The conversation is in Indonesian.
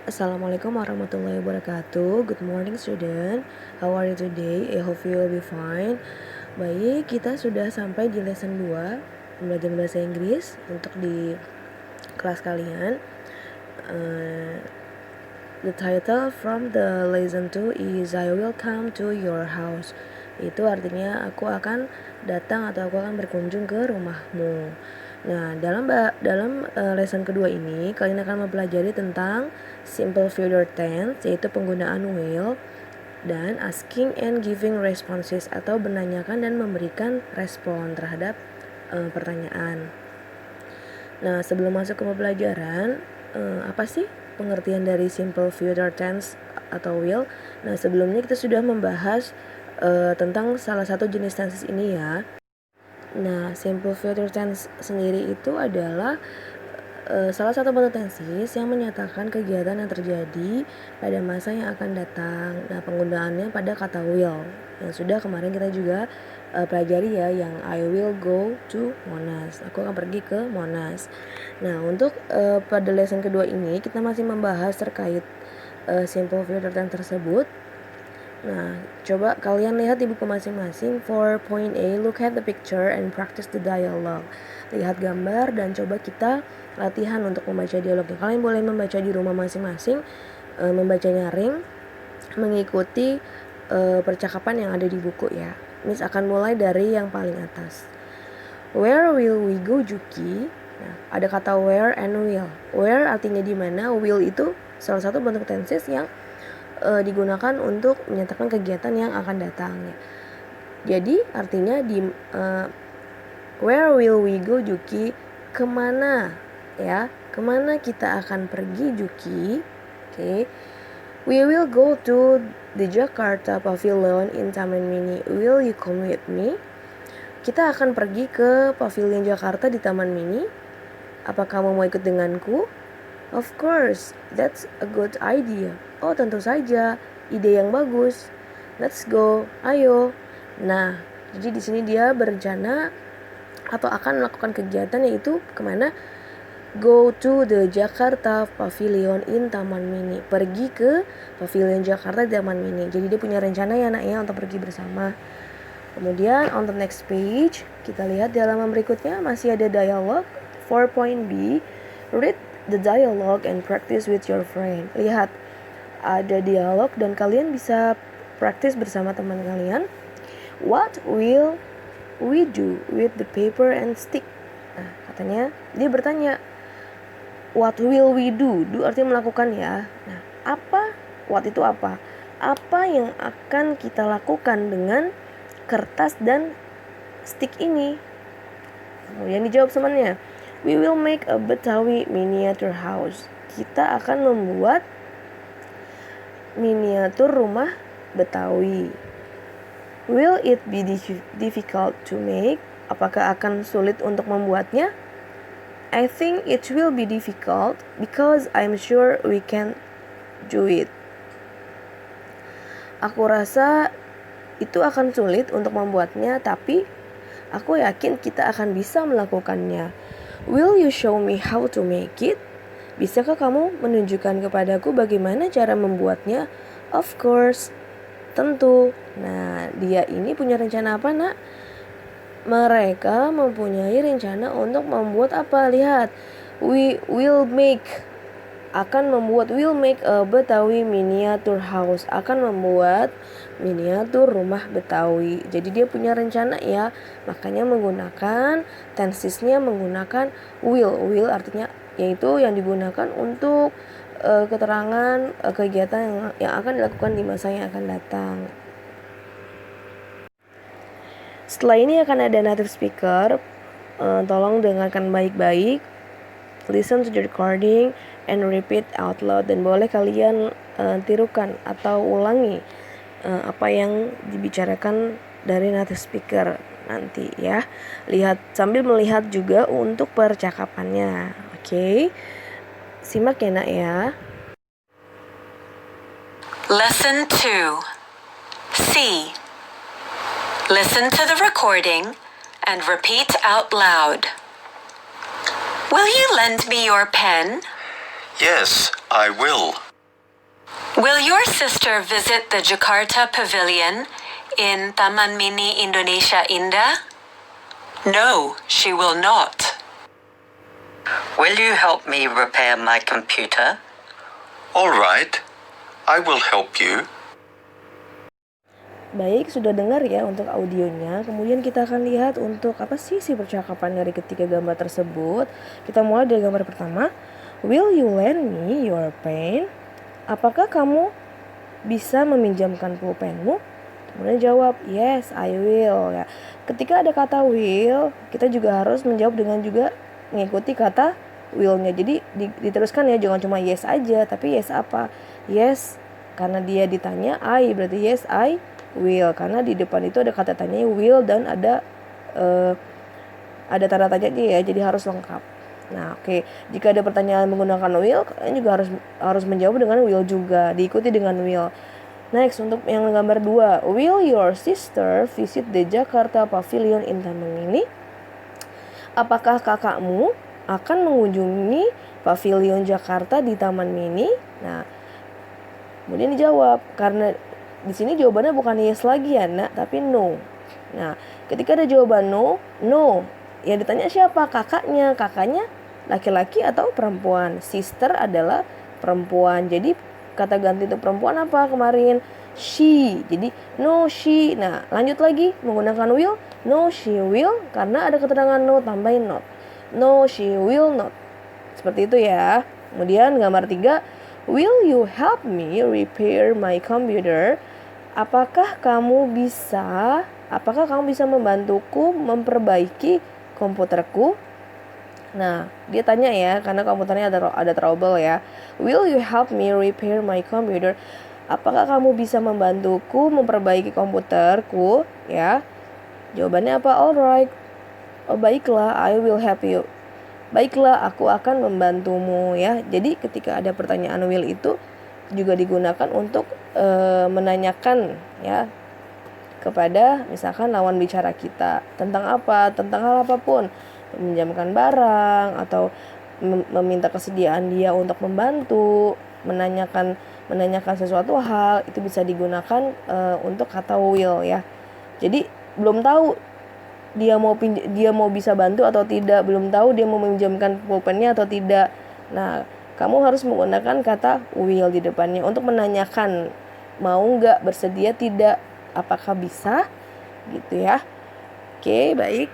Assalamualaikum warahmatullahi wabarakatuh. Good morning student. How are you today? I hope you will be fine. Baik, kita sudah sampai di lesson 2 belajar bahasa Inggris untuk di kelas kalian. The title from the lesson 2 is I will come to your house. Itu artinya aku akan datang atau aku akan berkunjung ke rumahmu. Nah, dalam lesson kedua ini kalian akan mempelajari tentang simple future tense, yaitu penggunaan will, dan asking and giving responses atau menanyakan dan memberikan respon terhadap pertanyaan. Nah, sebelum masuk ke pembelajaran, apa sih pengertian dari simple future tense atau will? Nah, sebelumnya kita sudah membahas tentang salah satu jenis tenses ini ya. Nah, simple future tense sendiri itu adalah salah satu bentuk tenses yang menyatakan kegiatan yang terjadi pada masa yang akan datang. Nah, penggunaannya pada kata will yang sudah kemarin kita juga pelajari ya, yang I will go to Monas. Aku akan pergi ke Monas. Nah, untuk pada lesson kedua ini kita masih membahas terkait simple future tense tersebut. Nah, coba kalian lihat di buku masing-masing. For point A, look at the picture and practice the dialogue. Lihat gambar dan coba kita latihan untuk membaca dialognya. Kalian boleh membaca di rumah masing-masing, membaca nyaring, mengikuti percakapan yang ada di buku ya. Miss akan mulai dari yang paling atas. Where will we go, Juki? Nah, ada kata where and will. Where artinya di mana, will itu salah satu bentuk tenses yang digunakan untuk menyatakan kegiatan yang akan datang ya. Jadi artinya di where will we go, Juki? Kemana ya? Kemana kita akan pergi, Juki? Okay. We will go to the Jakarta Pavilion in Taman Mini. Will you come with me? Kita akan pergi ke Pavilion Jakarta di Taman Mini. Apa kamu mau ikut denganku? Of course, that's a good idea. Oh, tentu saja, ide yang bagus. Let's go, ayo. Nah, jadi di sini dia berencana atau akan melakukan kegiatan, yaitu kemana? Go to the Jakarta Pavilion in Taman Mini. Pergi ke Pavilion Jakarta di Taman Mini. Jadi dia punya rencana ya anaknya untuk pergi bersama. Kemudian on the next page, kita lihat di halaman berikutnya masih ada dialog. 4.B, read the dialogue and practice with your friend. Lihat, ada dialog dan kalian bisa praktis bersama teman kalian. What will we do with the paper and stick? Nah, katanya dia bertanya, what will we do? Do artinya melakukan ya. Nah, apa? What itu apa? Apa yang akan kita lakukan dengan kertas dan stick ini? Kemudian dijawab temannya, we will make a Betawi miniature house. Kita akan membuat miniatur rumah Betawi. Will it be difficult to make? Apakah akan sulit untuk membuatnya? I think it will be difficult because I'm sure we can do it. Aku rasa itu akan sulit untuk membuatnya, tapi aku yakin kita akan bisa melakukannya. Will you show me how to make it? Bisakah kamu menunjukkan kepadaku bagaimana cara membuatnya? Of course, tentu. Nah, dia ini punya rencana apa, nak? Mereka mempunyai rencana untuk membuat apa? Lihat, will make a Betawi miniature house. Akan membuat miniatur rumah Betawi. Jadi dia punya rencana ya. Makanya menggunakan tensesnya menggunakan will. Will artinya yaitu yang digunakan untuk keterangan kegiatan yang akan dilakukan di masa yang akan datang. Setelah ini akan ada native speaker. Tolong dengarkan baik-baik. Listen to the recording and repeat out loud. Dan boleh kalian tirukan atau ulangi apa yang dibicarakan dari native speaker nanti ya. Lihat sambil melihat juga untuk percakapannya. Oke. Simak ya nak ya. Lesson 2. C. Listen to the recording and repeat out loud. Will you lend me your pen? Yes, I will. Will your sister visit the Jakarta Pavilion in Taman Mini Indonesia Indah? No, she will not. Will you help me repair my computer? All right, I will help you. Baik, sudah dengar ya untuk audionya. Kemudian kita akan lihat untuk apa sih si percakapan dari ketiga gambar tersebut. Kita mulai dari gambar pertama. Will you lend me your pen? Apakah kamu bisa meminjamkan pulpenmu? Kemudian jawab, yes, I will. Ya. Ketika ada kata will, kita juga harus menjawab dengan juga mengikuti kata will-nya. Jadi diteruskan ya, jangan cuma yes aja, tapi yes apa? Yes, karena dia ditanya I, berarti yes, I will. Karena di depan itu ada kata tanya will dan ada tanda tanya ya, jadi harus lengkap. Nah, oke. Jika ada pertanyaan menggunakan will, kalian juga harus menjawab dengan will juga, diikuti dengan will. Next, untuk yang gambar 2. Will your sister visit the Jakarta Pavilion in Taman Mini? Apakah kakakmu akan mengunjungi Pavilion Jakarta di Taman Mini? Nah, kemudian dijawab. Karena di sini jawabannya bukan yes lagi ya, nak, tapi no. Nah, ketika ada jawaban no, ya ditanya siapa? Kakaknya laki-laki atau perempuan. Sister adalah perempuan. Jadi kata ganti untuk perempuan apa kemarin? She. Jadi no she. Nah, lanjut lagi menggunakan will. No she will, karena ada keterangan no tambahin not. No she will not. Seperti itu ya. Kemudian gambar 3. Will you help me repair my computer? Apakah kamu bisa membantuku memperbaiki komputerku? Nah, dia tanya ya, karena komputernya ada trouble ya. Will you help me repair my computer? Apakah kamu bisa membantuku memperbaiki komputerku? Ya, jawabannya apa? Alright. Oh, baiklah, I will help you. Baiklah, aku akan membantumu ya. Jadi ketika ada pertanyaan will itu juga digunakan untuk menanyakan ya kepada misalkan lawan bicara kita tentang apa, tentang hal apapun, meminjamkan barang atau meminta kesediaan dia untuk membantu, menanyakan sesuatu hal, itu bisa digunakan untuk kata will ya. Jadi belum tahu dia mau bisa bantu atau tidak, belum tahu dia mau meminjamkan pulpennya atau tidak. Nah, kamu harus menggunakan kata will di depannya untuk menanyakan mau nggak, bersedia tidak, apakah bisa gitu ya. Oke, baik.